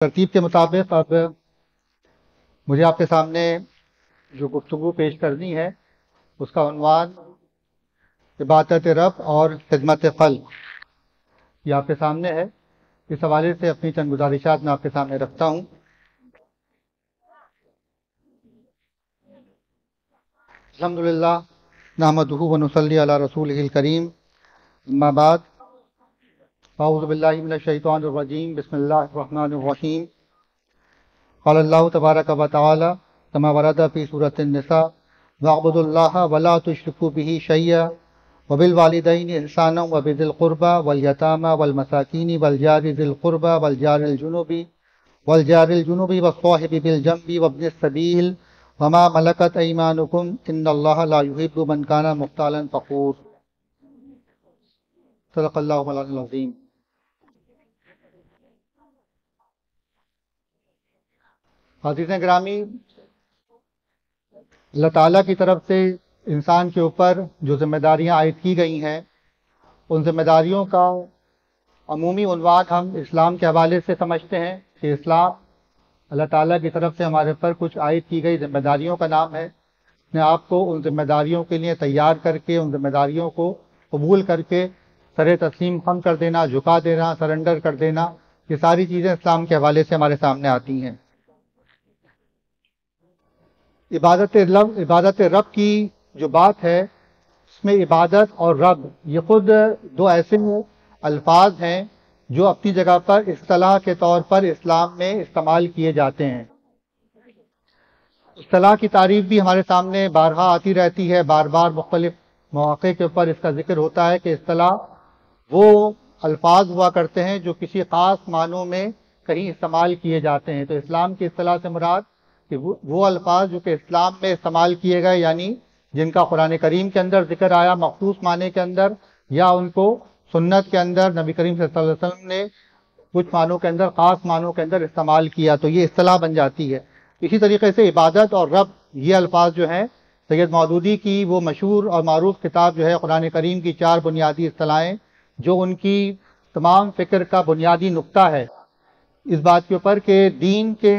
ترتیب کے مطابق اب مجھے آپ کے سامنے جو گفتگو پیش کرنی ہے اس کا عنوان عبادت رب اور خدمت خلق یہ آپ کے سامنے ہے۔ اس حوالے سے اپنی چند گزارشات میں آپ کے سامنے رکھتا ہوں۔ الحمدللہ نحمدہ ونصلی علی رسولہ الکریم، اما بعد، اعوذ باللہ من الشیطان الرجیم، بسم اللہ الرحمن الرحیم۔ قال اللہ تبارک و تعالی کما ورد فی سورۃ النساء واعبدوا اللہ ولا تشرکوا بہ شیئا وبالوالدین احسانا وبذی القربى والیتامى والمساکین والجار ذی القربى والجار الجنب والصاحب بالجنب وابن السبیل وما ملکت ایمانکم ان اللہ لا یحب من کان مختالا فخور۔ صدق اللہ العلی العظیم۔ حاضرین گرامی، اللہ تعالیٰ کی طرف سے انسان کے اوپر جو ذمہ داریاں عائد کی گئی ہیں، ان ذمہ داریوں کا عمومی عنوان ہم اسلام کے حوالے سے سمجھتے ہیں کہ اسلام اللہ تعالیٰ کی طرف سے ہمارے پر کچھ عائد کی گئی ذمہ داریوں کا نام ہے۔ اپنے آپ کو ان ذمہ داریوں کے لیے تیار کر کے، ان ذمہ داریوں کو قبول کر کے سر تسلیم خم کر دینا، جھکا دینا، سرنڈر کر دینا، یہ ساری چیزیں اسلام کے حوالے سے ہمارے سامنے آتی ہیں۔ عبادت رب کی جو بات ہے، اس میں عبادت اور رب یہ خود دو ایسے الفاظ ہیں جو اپنی جگہ پر اصطلاح کے طور پر اسلام میں استعمال کیے جاتے ہیں۔ اصطلاح کی تعریف بھی ہمارے سامنے بارہا آتی رہتی ہے، بار بار مختلف مواقع کے اوپر اس کا ذکر ہوتا ہے کہ اصطلاح وہ الفاظ ہوا کرتے ہیں جو کسی خاص معنوں میں کہیں استعمال کیے جاتے ہیں۔ تو اسلام کی اصطلاح سے مراد کہ وہ الفاظ جو کہ اسلام میں استعمال کیے گئے، یعنی جن کا قرآن کریم کے اندر ذکر آیا مخصوص معنی کے اندر، یا ان کو سنت کے اندر نبی کریم صلی اللہ علیہ وسلم نے کچھ معنوں کے اندر، خاص معنوں کے اندر استعمال کیا، تو یہ اصطلاح بن جاتی ہے۔ اسی طریقے سے عبادت اور رب یہ الفاظ جو ہیں، سید مودودی کی وہ مشہور اور معروف کتاب جو ہے قرآن کریم کی 4 بنیادی اصطلاحیں، جو ان کی تمام فکر کا بنیادی نقطہ ہے اس بات کے اوپر کہ دین کے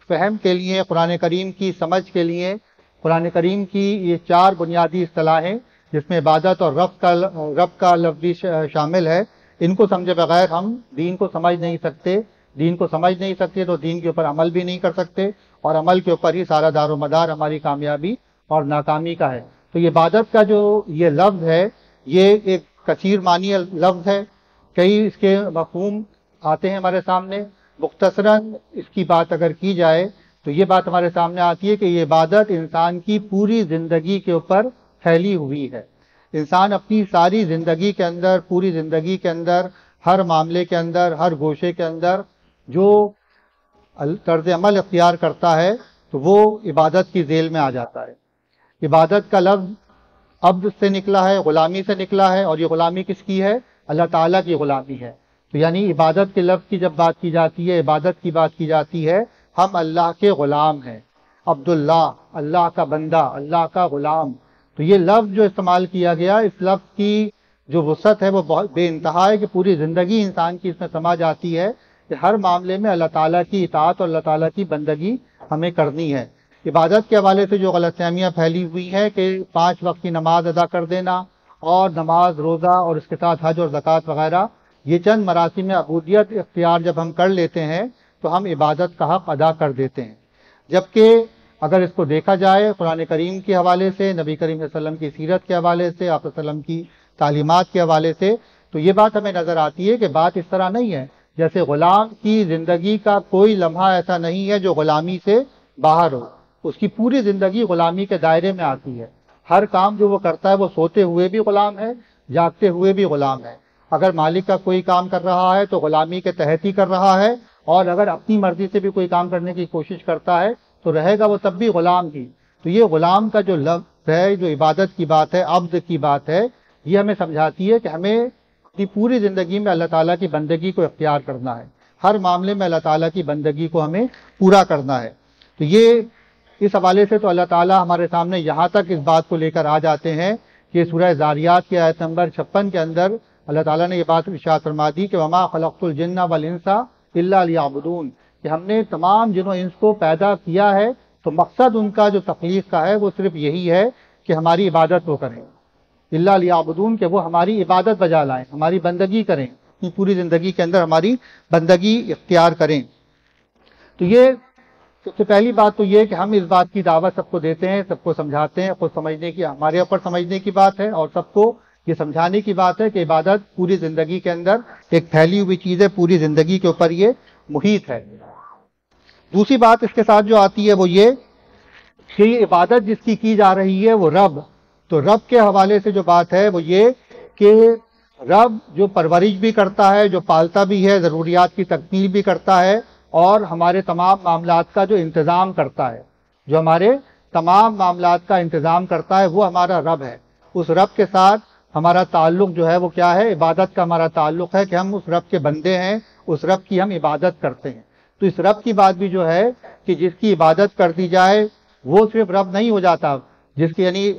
فہم کے لیے، قرآن کریم کی سمجھ کے لیے، قرآن کریم کی یہ 4 بنیادی اصطلاحیں جس میں عبادت اور رب کا لفظ بھی شامل ہے، ان کو سمجھے بغیر ہم دین کو سمجھ نہیں سکتے۔ دین کو سمجھ نہیں سکتے تو دین کے اوپر عمل بھی نہیں کر سکتے، اور عمل کے اوپر ہی سارا دار و مدار ہماری کامیابی اور ناکامی کا ہے۔ تو یہ عبادت کا جو یہ لفظ ہے، یہ ایک کثیر معنی لفظ ہے، کئی اس کے مفہوم آتے ہیں ہمارے سامنے۔ مختصراً اس کی بات اگر کی جائے تو یہ بات ہمارے سامنے آتی ہے کہ یہ عبادت انسان کی پوری زندگی کے اوپر پھیلی ہوئی ہے۔ انسان اپنی ساری زندگی کے اندر، پوری زندگی کے اندر، ہر معاملے کے اندر، ہر گوشے کے اندر جو طرز عمل اختیار کرتا ہے تو وہ عبادت کی ذیل میں آ جاتا ہے۔ عبادت کا لفظ عبد سے نکلا ہے، غلامی سے نکلا ہے، اور یہ غلامی کس کی ہے؟ اللہ تعالیٰ کی غلامی ہے۔ تو یعنی عبادت کے لفظ کی جب بات کی جاتی ہے، عبادت کی بات کی جاتی ہے، ہم اللہ کے غلام ہیں۔ عبداللہ، اللہ کا بندہ، اللہ کا غلام۔ تو یہ لفظ جو استعمال کیا گیا، اس لفظ کی جو وسعت ہے وہ بہت بے انتہا ہے کہ پوری زندگی انسان کی اس میں سما جاتی ہے کہ ہر معاملے میں اللہ تعالیٰ کی اطاعت اور اللہ تعالیٰ کی بندگی ہمیں کرنی ہے۔ عبادت کے حوالے سے جو غلط فہمیاں پھیلی ہوئی ہیں کہ 5 وقت کی نماز ادا کر دینا، اور نماز، روزہ، اور اس کے ساتھ حج اور زکوٰۃ وغیرہ، یہ چند مراسم عبودیت اختیار جب ہم کر لیتے ہیں تو ہم عبادت کا حق ادا کر دیتے ہیں۔ جبکہ اگر اس کو دیکھا جائے قرآن کریم کے حوالے سے، نبی کریم صلی اللہ علیہ وسلم کی سیرت کے حوالے سے، آپ صلی اللہ علیہ وسلم کی تعلیمات کے حوالے سے، تو یہ بات ہمیں نظر آتی ہے کہ بات اس طرح نہیں ہے جیسے غلام کی زندگی کا کوئی لمحہ ایسا نہیں ہے جو غلامی سے باہر ہو۔ اس کی پوری زندگی غلامی کے دائرے میں آتی ہے۔ ہر کام جو وہ کرتا ہے، وہ سوتے ہوئے بھی غلام ہے، جاگتے ہوئے بھی غلام ہے۔ اگر مالک کا کوئی کام کر رہا ہے تو غلامی کے تحت ہی کر رہا ہے، اور اگر اپنی مرضی سے بھی کوئی کام کرنے کی کوشش کرتا ہے تو رہے گا وہ تب بھی غلام ہی۔ تو یہ غلام کا جو لفظ ہے، جو عبادت کی بات ہے، عبد کی بات ہے، یہ ہمیں سمجھاتی ہے کہ ہمیں اپنی پوری زندگی میں اللہ تعالیٰ کی بندگی کو اختیار کرنا ہے۔ ہر معاملے میں اللہ تعالیٰ کی بندگی کو ہمیں پورا کرنا ہے۔ تو یہ اس حوالے سے تو اللہ تعالیٰ ہمارے سامنے یہاں تک اس بات کو لے کر آ جاتے ہیں کہ سورہ ذاریات کی آیت نمبر 56 کے اندر اللہ تعالیٰ نے یہ بات ارشاد فرما دی کہ وما خلقت الجن والانس الا لیعبدون، کہ ہم نے تمام جن و انس کو پیدا کیا ہے تو مقصد ان کا جو تخلیق کا ہے وہ صرف یہی ہے کہ ہماری عبادت وہ کریں، الا لیعبدون، کہ وہ ہماری عبادت بجا لائیں، ہماری بندگی کریں، اپنی پوری زندگی کے اندر ہماری بندگی اختیار کریں۔ تو یہ سب سے پہلی بات تو یہ کہ ہم اس بات کی دعوت سب کو دیتے ہیں، سب کو سمجھاتے ہیں، خود سمجھنے کی ہمارے اوپر سمجھنے کی بات ہے، اور سب کو یہ سمجھانے کی بات ہے کہ عبادت پوری زندگی کے اندر ایک پھیلی ہوئی چیز ہے، پوری زندگی کے اوپر یہ محیط ہے۔ دوسری بات اس کے ساتھ جو آتی ہے وہ یہ کہ یہ عبادت جس کی جا رہی ہے وہ رب، تو رب کے حوالے سے جو بات ہے وہ یہ کہ رب جو پرورش بھی کرتا ہے، جو پالتا بھی ہے، ضروریات کی تکمیل بھی کرتا ہے، اور ہمارے تمام معاملات کا جو انتظام کرتا ہے، جو ہمارے تمام معاملات کا انتظام کرتا ہے، وہ ہمارا رب ہے۔ اس رب کے ساتھ ہمارا تعلق جو ہے وہ کیا ہے؟ عبادت کا ہمارا تعلق ہے کہ ہم اس رب کے بندے ہیں، اس رب کی ہم عبادت کرتے ہیں۔ تو اس رب کی بات بھی جو ہے کہ جس کی عبادت کر دی جائے وہ صرف رب نہیں ہو جاتا، جس کی یعنی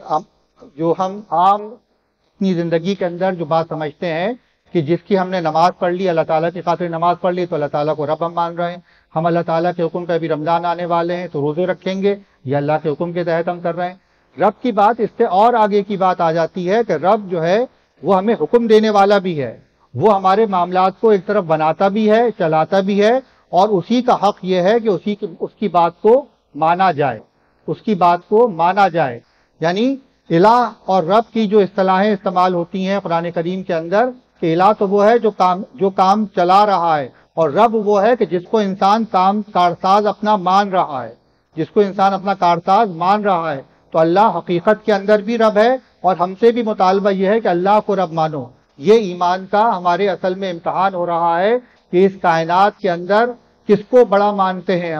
جو ہم عام اپنی زندگی کے اندر جو بات سمجھتے ہیں کہ جس کی ہم نے نماز پڑھ لی، اللہ تعالیٰ کی خاطر نماز پڑھ لی تو اللہ تعالیٰ کو رب ہم مان رہے ہیں، ہم اللہ تعالیٰ کے حکم کا ابھی رمضان آنے والے ہیں تو روزے رکھیں گے، یہ اللہ کے حکم کے تحت ہم کر رہے ہیں۔ رب کی بات اس سے اور آگے کی بات آ جاتی ہے کہ رب جو ہے وہ ہمیں حکم دینے والا بھی ہے، وہ ہمارے معاملات کو ایک طرف بناتا بھی ہے، چلاتا بھی ہے، اور اسی کا حق یہ ہے کہ اس کی بات کو مانا جائے، اس کی بات کو مانا جائے۔ یعنی الہ اور رب کی جو اصطلاحیں استعمال ہوتی ہیں قرآن کریم کے اندر کہ الہ تو وہ ہے جو کام چلا رہا ہے، اور رب وہ ہے کہ جس کو انسان کارساز اپنا مان رہا ہے، جس کو انسان اپنا کارساز مان رہا ہے۔ تو اللہ حقیقت کے اندر بھی رب ہے، اور ہم سے بھی مطالبہ یہ ہے کہ اللہ کو رب مانو۔ یہ ایمان کا ہمارے اصل میں امتحان ہو رہا ہے کہ اس کائنات کے اندر کس کو بڑا مانتے ہیں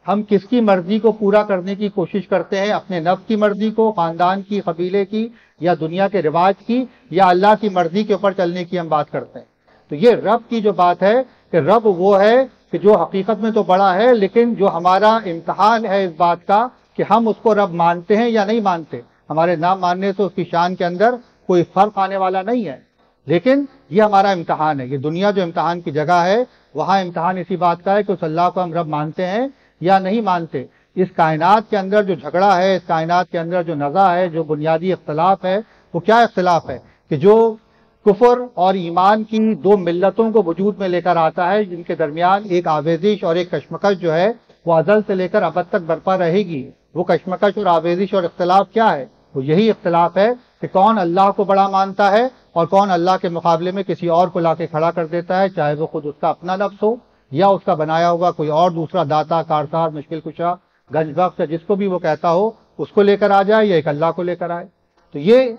ہم کس کی مرضی کو پورا کرنے کی کوشش کرتے ہیں، اپنے نفس کی مرضی کو، خاندان کی، قبیلے کی، یا دنیا کے رواج کی، یا اللہ کی مرضی کے اوپر چلنے کی ہم بات کرتے ہیں۔ تو یہ رب کی جو بات ہے کہ رب وہ ہے کہ جو حقیقت میں تو بڑا ہے، لیکن جو ہمارا امتحان ہے اس بات کا کہ ہم اس کو رب مانتے ہیں یا نہیں مانتے۔ ہمارے نہ ماننے سے اس کی شان کے اندر کوئی فرق آنے والا نہیں ہے، لیکن یہ ہمارا امتحان ہے۔ یہ دنیا جو امتحان کی جگہ ہے، وہاں امتحان اسی بات کا ہے کہ اس اللہ کو ہم رب مانتے ہیں یا نہیں مانتے۔ اس کائنات کے اندر جو جھگڑا ہے، اس کائنات کے اندر جو نزاع ہے، جو بنیادی اختلاف ہے، وہ کیا اختلاف ہے کہ جو کفر اور ایمان کی دو ملتوں کو وجود میں لے کر آتا ہے، جن کے درمیان ایک آویزش اور ایک کشمکش جو ہے وہ ازل سے لے کر ابد تک برپا رہے گی۔ وہ کشمکش اور آویزش اور اختلاف کیا ہے؟ وہ یہی اختلاف ہے کہ کون اللہ کو بڑا مانتا ہے اور کون اللہ کے مقابلے میں کسی اور کو لا کے کھڑا کر دیتا ہے، چاہے وہ خود اس کا اپنا نفس ہو یا اس کا بنایا ہوا کوئی اور دوسرا داتا، کارساز، مشکل کشا، گنج بخش، جس کو بھی وہ کہتا ہو اس کو لے کر آ جائے یا ایک اللہ کو لے کر آئے۔ تو یہ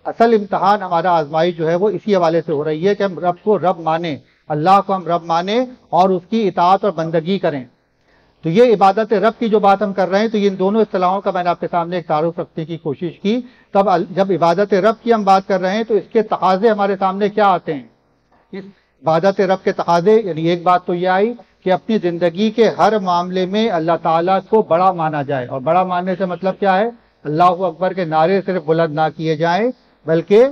اصل امتحان ہمارا آزمائش جو ہے وہ اسی حوالے سے ہو رہی ہے کہ ہم رب کو رب مانیں، اللہ کو ہم رب مانیں اور اس کی اطاعت اور بندگی کریں۔ تو یہ عبادت رب کی جو بات ہم کر رہے ہیں، تو ان دونوں اصطلاحوں کا میں نے آپ کے سامنے ایک تعارف رکھنے کی کوشش کی۔ تب جب عبادت رب کی ہم بات کر رہے ہیں تو اس کے تقاضے ہمارے سامنے کیا آتے ہیں؟ اس عبادت رب کے تقاضے، یعنی ایک بات تو یہ آئی کہ اپنی زندگی کے ہر معاملے میں اللہ تعالیٰ کو بڑا مانا جائے، اور بڑا ماننے سے مطلب کیا ہے؟ اللہ اکبر کے نعرے صرف بلند نہ کیے جائیں، بلکہ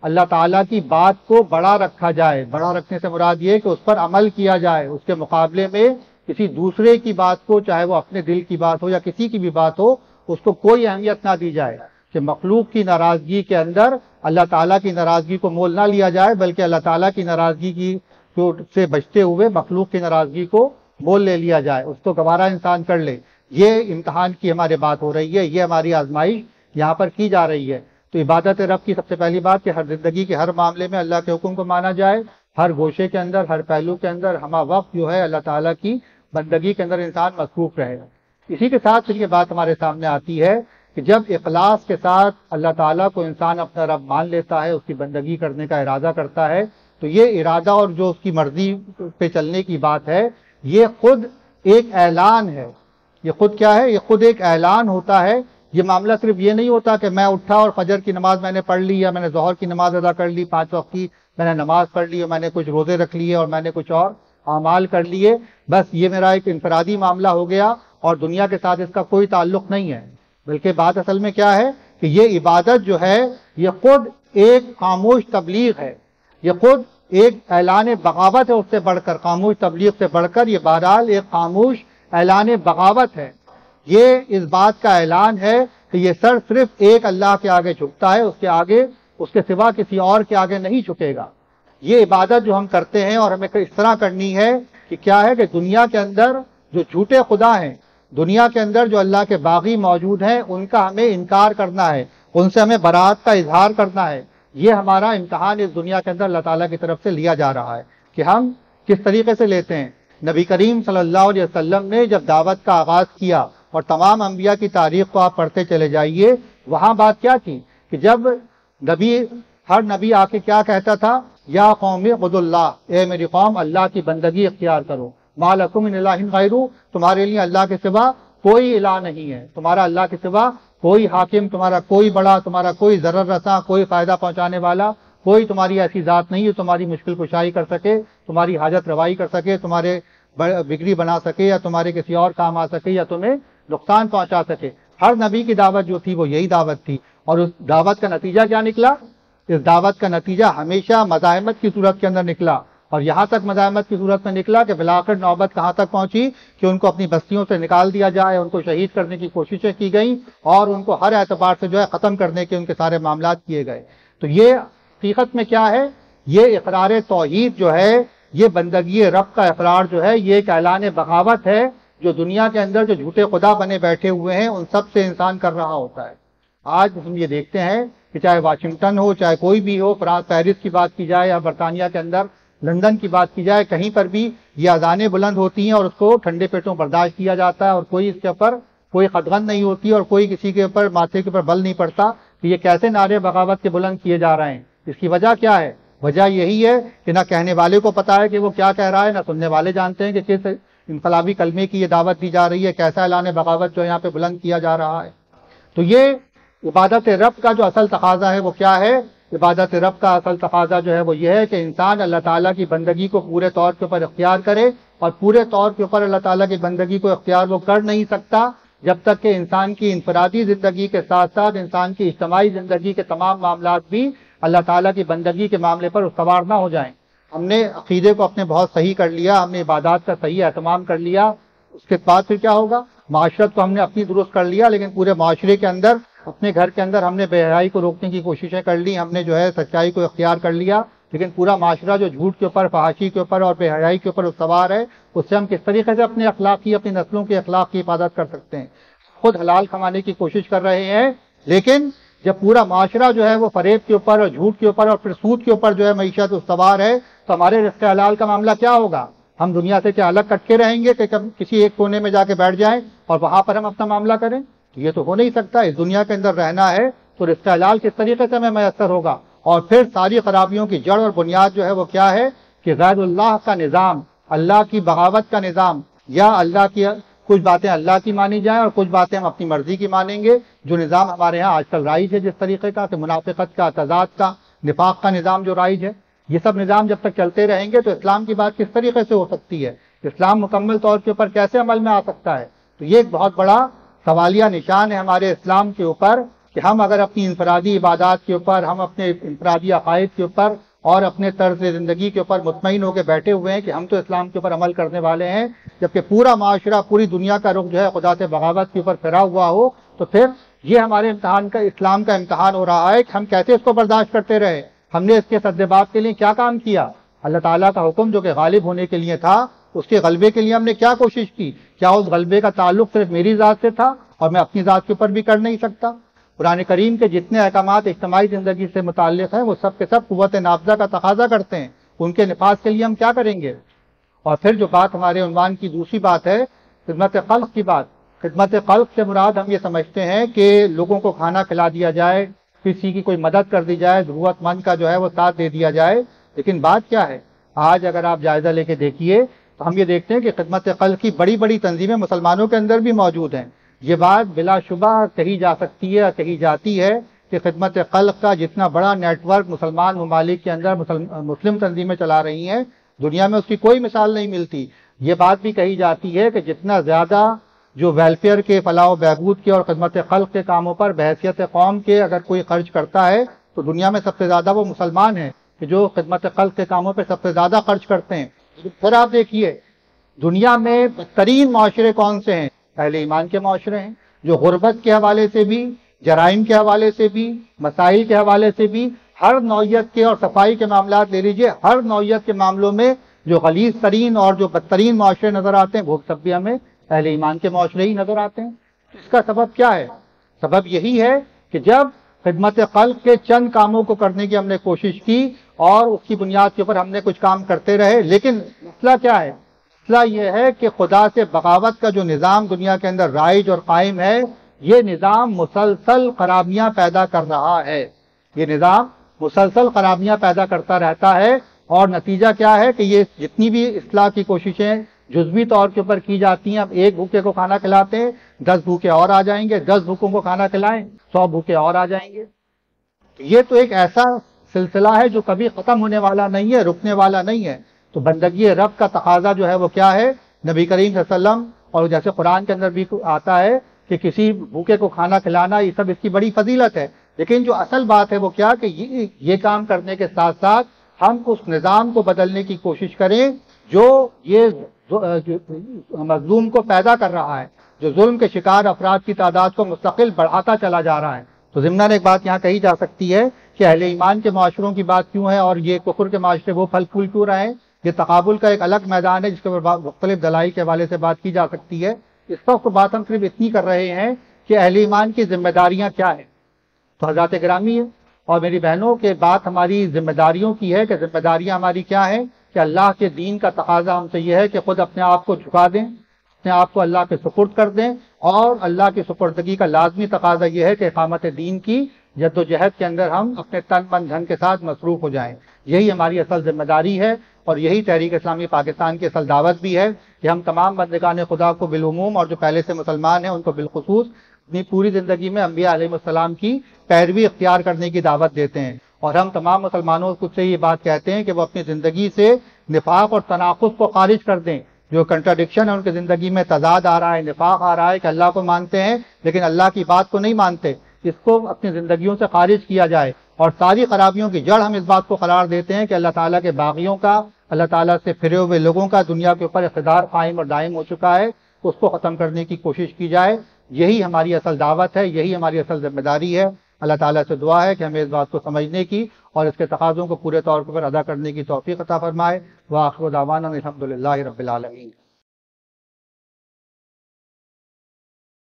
اللہ تعالیٰ کی بات کو بڑا رکھا جائے۔ بڑا رکھنے سے مراد یہ کہ اس پر عمل کیا جائے، اس کے مقابلے میں کسی دوسرے کی بات کو، چاہے وہ اپنے دل کی بات ہو یا کسی کی بھی بات ہو، اس کو کوئی اہمیت نہ دی جائے، کہ مخلوق کی ناراضگی کے اندر اللہ تعالیٰ کی ناراضگی کو مول نہ لیا جائے، بلکہ اللہ تعالیٰ کی ناراضگی کی سے بچتے ہوئے مخلوق کی ناراضگی کو مول لے لیا جائے، اس کو گوارا انسان کر لے۔ یہ امتحان کی ہمارے بات ہو رہی ہے، یہ ہماری آزمائش یہاں پر کی جا رہی ہے۔ تو عبادت رب کی سب سے پہلی بات کہ ہر زندگی کے ہر معاملے میں اللہ کے حکم کو مانا جائے، ہر گوشے کے اندر، ہر پہلو کے اندر ہمہ وقت جو ہے اللہ تعالیٰ کی بندگی کے اندر انسان مصروف رہے۔ اسی کے ساتھ پھر یہ بات ہمارے سامنے آتی ہے کہ جب اخلاص کے ساتھ اللہ تعالیٰ کو انسان اپنا رب مان لیتا ہے، اس کی بندگی کرنے کا ارادہ کرتا ہے، تو یہ ارادہ اور جو اس کی مرضی پہ چلنے کی بات ہے، یہ خود ایک اعلان ہے۔ یہ خود کیا ہے؟ یہ خود ایک اعلان ہوتا ہے۔ یہ معاملہ صرف یہ نہیں ہوتا کہ میں اٹھا اور فجر کی نماز میں نے پڑھ لی، یا میں نے ظہر کی نماز ادا کر لی، 5 وقت کی میں نے نماز پڑھ لی، اور میں نے کچھ روزے رکھ لیے، اور میں نے کچھ اور اعمال کر لیے، بس یہ میرا ایک انفرادی معاملہ ہو گیا اور دنیا کے ساتھ اس کا کوئی تعلق نہیں ہے۔ بلکہ بات اصل میں کیا ہے کہ یہ عبادت جو ہے یہ خود ایک خاموش تبلیغ ہے، یہ خود ایک اعلان بغاوت ہے اس سے بڑھ کر، خاموش تبلیغ سے بڑھ کر یہ بہرحال ایک خاموش اعلان بغاوت ہے۔ یہ اس بات کا اعلان ہے کہ یہ سر صرف ایک اللہ کے آگے جھکتا ہے، اس کے سوا کسی اور کے آگے نہیں جھکے گا۔ یہ عبادت جو ہم کرتے ہیں اور ہمیں اس طرح کرنی ہے کہ کیا ہے کہ دنیا کے اندر جو جھوٹے خدا ہیں، دنیا کے اندر جو اللہ کے باغی موجود ہیں، ان کا ہمیں انکار کرنا ہے، ان سے ہمیں برات کا اظہار کرنا ہے۔ یہ ہمارا امتحان اس دنیا کے اندر اللہ تعالیٰ کی طرف سے لیا جا رہا ہے کہ ہم کس طریقے سے لیتے ہیں۔ نبی کریم صلی اللہ علیہ وسلم نے جب دعوت کا آغاز کیا، اور تمام انبیاء کی تاریخ کو آپ پڑھتے چلے جائیے، وہاں بات کیا تھی کہ جب ہر نبی آ کے کیا کہتا تھا، یا قوم اعبدوا اللہ، اے میری قوم اللہ کی بندگی اختیار کرو، ما لکم من الہ غیرہ، تمہارے لیے اللہ کے سوا کوئی الہ نہیں ہے، تمہارا اللہ کے سوا کوئی حاکم، تمہارا کوئی بڑا، تمہارا کوئی ضرر رساں، کوئی فائدہ پہنچانے والا، کوئی تمہاری ایسی ذات نہیں ہے تمہاری مشکل کشائی کر سکے، تمہاری حاجت روائی کر سکے، تمہارے بگڑی بنا سکے، یا تمہارے کسی اور کام آ سکے، یا تمہیں نقصان پہنچا سکے۔ ہر نبی کی دعوت جو تھی وہ یہی دعوت تھی، اور اس دعوت کا نتیجہ کیا نکلا؟ اس دعوت کا نتیجہ ہمیشہ مزاحمت کی صورت کے اندر نکلا، اور یہاں تک مزاحمت کی صورت میں نکلا کہ بالآخر نوبت کہاں تک پہنچی کہ ان کو اپنی بستیوں سے نکال دیا جائے، ان کو شہید کرنے کی کوششیں کی گئیں، اور ان کو ہر اعتبار سے ختم کرنے کے ان کے سارے معاملات کیے گئے۔ تو یہ حقیقت میں کیا ہے؟ یہ اقرار توحید جو ہے، یہ بندگی رب کا اقرار جو ہے، یہ ایک اعلان بغاوت ہے جو دنیا کے اندر جو جھوٹے خدا بنے بیٹھے ہوئے ہیں ان سب سے انسان کر رہا ہوتا ہے۔ آج ہم یہ دیکھتے ہیں کہ چاہے واشنگٹن ہو، چاہے کوئی بھی ہو، فرانس پیرس کی بات کی جائے یا برطانیہ کے اندر لندن کی بات کی جائے، کہیں پر بھی یہ اذانیں بلند ہوتی ہیں اور اس کو ٹھنڈے پیٹوں برداشت کیا جاتا ہے، اور کوئی اس کے اوپر کوئی قدغن نہیں ہوتی، اور کوئی کسی کے اوپر ماتھے کے اوپر بل نہیں پڑتا کہ یہ کیسے نعرے بغاوت کے بلند کیے جا رہے ہیں۔ اس کی وجہ کیا ہے؟ وجہ یہی ہے کہ نہ کہنے والے کو پتا ہے کہ وہ کیا کہہ رہا ہے، نہ سننے والے جانتے ہیں کہ کس انقلابی کلمے کی یہ دعوت دی جا رہی ہے، کیسا اعلان بغاوت جو یہاں پہ بلند کیا جا رہا ہے۔ تو یہ عبادت رب کا جو اصل تقاضا ہے وہ کیا ہے؟ عبادت رب کا اصل تقاضا جو ہے وہ یہ ہے کہ انسان اللہ تعالیٰ کی بندگی کو پورے طور کے اوپر اختیار کرے، اور پورے طور کے اوپر اللہ تعالیٰ کی بندگی کو اختیار وہ کر نہیں سکتا جب تک کہ انسان کی انفرادی زندگی کے ساتھ ساتھ انسان کی اجتماعی زندگی کے تمام معاملات بھی اللہ تعالیٰ کی بندگی کے معاملے پر استوار نہ ہو جائیں۔ ہم نے عقیدے کو اپنے بہت صحیح کر لیا، ہم نے عبادات کا صحیح اہتمام کر لیا، اس کے بعد پھر کیا ہوگا؟ معاشرت کو ہم نے اپنی درست کر لیا، لیکن پورے معاشرے کے اندر، اپنے گھر کے اندر ہم نے بے حیائی کو روکنے کی کوششیں کر لی، ہم نے سچائی کو اختیار کر لیا، لیکن پورا معاشرہ جو جھوٹ کے اوپر، فحاشی کے اوپر اور بے حیائی کے اوپر استوار ہے، اس سے ہم کس طریقے سے اپنے اپنی نسلوں کے اخلاق کی حفاظت کر سکتے ہیں؟ خود حلال کمانے کی کوشش کر رہے ہیں، لیکن جب پورا معاشرہ جو ہے وہ فریب کے اوپر اور جھوٹ کے اوپر اور پھر سود کے اوپر معیشت استوار ہے، تو ہمارے رزق حلال کا معاملہ کیا ہوگا؟ ہم دنیا سے کیا الگ کٹ کے رہیں گے کہ کسی ایک کونے میں جا کے بیٹھ جائیں اور وہاں پر ہم اپنا معاملہ کریں؟ یہ تو ہو نہیں سکتا۔ اس دنیا کے اندر رہنا ہے تو رزق حلال کس طریقے سے ہمیں میسر ہوگا؟ اور پھر ساری خرابیوں کی جڑ اور بنیاد جو ہے وہ کیا ہے کہ غیر اللہ کا نظام، اللہ کی بغاوت کا نظام، یا اللہ کی کچھ باتیں اللہ کی مانی جائیں اور کچھ باتیں ہم اپنی مرضی کی مانیں گے۔ جو نظام ہمارے ہاں آج کل رائج ہے جس طریقے کا کہ منافقت کا، تضاد کا، نفاق کا نظام جو رائج ہے، یہ سب نظام جب تک چلتے رہیں گے تو اسلام کی بات کس طریقے سے ہو سکتی ہے؟ اسلام مکمل طور کے اوپر کیسے عمل میں آ سکتا ہے؟ تو یہ ایک بہت بڑا سوالیہ نشان ہے ہمارے اسلام کے اوپر کہ ہم اگر اپنی انفرادی عبادات کے اوپر، ہم اپنے انفرادی عقائد کے اوپر اور اپنے طرز زندگی کے اوپر مطمئن ہو کے بیٹھے ہوئے ہیں کہ ہم تو اسلام کے اوپر عمل کرنے والے ہیں، جبکہ پورا معاشرہ، پوری دنیا کا رخ جو ہے خدا سے بغاوت کے اوپر پھرا ہوا ہو، تو پھر یہ ہمارے اسلام کا امتحان ہو رہا ہے کہ ہم کیسے اس کو برداشت کرتے رہے۔ ہم نے اس کے سدباب کے لیے کیا کام کیا؟ اللہ تعالیٰ کا حکم جو کہ غالب ہونے کے لیے تھا، اس کے غلبے کے لیے ہم نے کیا کوشش کی؟ کیا اس غلبے کا تعلق صرف میری ذات سے تھا اور میں اپنی ذات کے اوپر بھی کر نہیں سکتا؟ قرآن کریم کے جتنے احکامات اجتماعی زندگی سے متعلق ہیں وہ سب کے سب قوت نافذہ کا تقاضا کرتے ہیں، ان کے نفاذ کے لیے ہم کیا کریں گے؟ اور پھر جو بات ہمارے عنوان کی دوسری بات ہے خدمت خلق کی بات۔ خدمت خلق سے مراد ہم یہ سمجھتے ہیں کہ لوگوں کو کھانا کھلا دیا جائے، کسی کی کوئی مدد کر دی جائے، ضرورت مند کا جو ہے وہ ساتھ دے دیا جائے، لیکن بات کیا ہے؟ آج اگر آپ جائزہ لے کے دیکھیے تو ہم یہ دیکھتے ہیں کہ خدمت خلق کی بڑی بڑی تنظیمیں مسلمانوں کے اندر بھی موجود ہیں۔ یہ بات بلا شبہ کہی جا سکتی ہے اور کہی جاتی ہے کہ خدمت خلق کا جتنا بڑا نیٹ ورک مسلمان ممالک کے اندر مسلم تنظیمیں چلا رہی ہیں، دنیا میں اس کی کوئی مثال نہیں ملتی۔ یہ بات بھی کہی جاتی ہے کہ جتنا زیادہ جو ویلفیئر کے، فلاح و بہبود کے اور خدمت خلق کے کاموں پر بحیثیت قوم کے اگر کوئی خرچ کرتا ہے تو دنیا میں سب سے زیادہ وہ مسلمان ہیں۔ کہ جو خدمت خلق کے کاموں پہ سب سے زیادہ خرچ کرتے ہیں. پھر آپ دیکھیے دنیا میں بدترین معاشرے کون سے ہیں؟ اہل ایمان کے معاشرے ہیں، جو غربت کے حوالے سے بھی، جرائم کے حوالے سے بھی، مسائل کے حوالے سے بھی، ہر نوعیت کے، اور صفائی کے معاملات لے لیجئے، ہر نوعیت کے معاملوں میں جو غلیظ ترین اور جو بدترین معاشرے نظر آتے ہیں وہ سب بھی ہمیں اہل ایمان کے معاشرے ہی نظر آتے ہیں. اس کا سبب کیا ہے؟ سبب یہی ہے کہ جب خدمت خلق کے چند کاموں کو کرنے کی ہم نے کوشش کی اور اس کی بنیاد کے اوپر ہم نے کچھ کام کرتے رہے، لیکن مسئلہ کیا ہے؟ مسئلہ یہ ہے کہ خدا سے بغاوت کا جو نظام دنیا کے اندر رائج اور قائم ہے، یہ نظام مسلسل خرابیاں پیدا کر رہا ہے. یہ نظام مسلسل خرابیاں پیدا کرتا رہتا ہے، اور نتیجہ کیا ہے کہ یہ جتنی بھی اصلاح کی کوششیں جزوی طور کے اوپر کی جاتی ہیں، اب ایک بھوکے کو کھانا کھلاتے ہیں 10 بھوکے اور آ جائیں گے، 10 بھوکوں کو کھانا کھلائیں 100 بھوکے اور آ جائیں گے. یہ تو ایک ایسا سلسلہ ہے جو کبھی ختم ہونے والا نہیں ہے، رکنے والا نہیں ہے. تو بندگی رب کا تقاضا جو ہے وہ کیا ہے؟ نبی کریم صلی اللہ علیہ وسلم، اور جیسے قرآن کے اندر بھی آتا ہے کہ کسی بھوکے کو کھانا کھلانا، یہ سب اس کی بڑی فضیلت ہے. لیکن جو اصل بات ہے وہ کیا کہ یہ کام کرنے کے ساتھ ساتھ ہم اس نظام کو بدلنے کی کوشش کریں جو یہ مظلوم کو پیدا کر رہا ہے، جو ظلم کے شکار افراد کی تعداد کو مستقل بڑھاتا چلا جا رہا ہے. تو ضمناً ایک بات یہاں کہی جا سکتی ہے کہ اہل ایمان کے معاشروں کی بات کیوں ہے اور یہ کفر کے معاشرے وہ پھل پھول کیوں رہے ہیں. یہ تقابل کا ایک الگ میدان ہے جس کے اوپر مختلف دلائل کے حوالے سے بات کی جا سکتی ہے. اس وقت بات ہم صرف اتنی کر رہے ہیں کہ اہل ایمان کی ذمہ داریاں کیا ہیں. تو حضرات گرامی اور میری بہنوں کے بات ہماری ذمہ داریوں کی ہے کہ ذمہ داریاں ہماری کیا ہیں کہ اللہ کے دین کا تقاضا ہم سے یہ ہے کہ خود اپنے آپ کو جھکا دیں، اپنے آپ کو اللہ کے سپرد کر دیں، اور اللہ کی سپردگی کا لازمی تقاضا یہ ہے کہ اقامت دین کی جد و جہد کے اندر ہم اپنے تن من دھن کے ساتھ مصروف ہو جائیں. یہی ہماری اصل ذمہ داری ہے، اور یہی تحریک اسلامی پاکستان کی اصل دعوت بھی ہے کہ ہم تمام بندگان خدا کو بالعموم اور جو پہلے سے مسلمان ہیں ان کو بالخصوص اپنی پوری زندگی میں انبیاء علیہ السلام کی پیروی اختیار کرنے کی دعوت دیتے ہیں. اور ہم تمام مسلمانوں سے یہ بات کہتے ہیں کہ وہ اپنی زندگی سے نفاق اور تناقض کو خارج کر دیں. جو کنٹراڈکشن ہے ان کی زندگی میں، تضاد آ رہا ہے، نفاق آ رہا ہے کہ اللہ کو مانتے ہیں لیکن اللہ کی بات کو نہیں مانتے، اس کو اپنی زندگیوں سے خارج کیا جائے. اور ساری خرابیوں کی جڑ ہم اس بات کو قرار دیتے ہیں کہ اللہ تعالیٰ کے باغیوں کا، اللہ تعالیٰ سے پھرے ہوئے لوگوں کا دنیا کے اوپر اقتدار قائم اور دائم ہو چکا ہے، اس کو ختم کرنے کی کوشش کی جائے. یہی ہماری اصل دعوت ہے، یہی ہماری اصل ذمہ داری ہے. اللہ تعالیٰ سے دعا ہے کہ ہمیں اس بات کو سمجھنے کی اور اس کے تقاضوں کو پورے طور پر ادا کرنے کی توفیق عطا فرمائے. وآخر دعوانا الحمدللہ رب العالمین.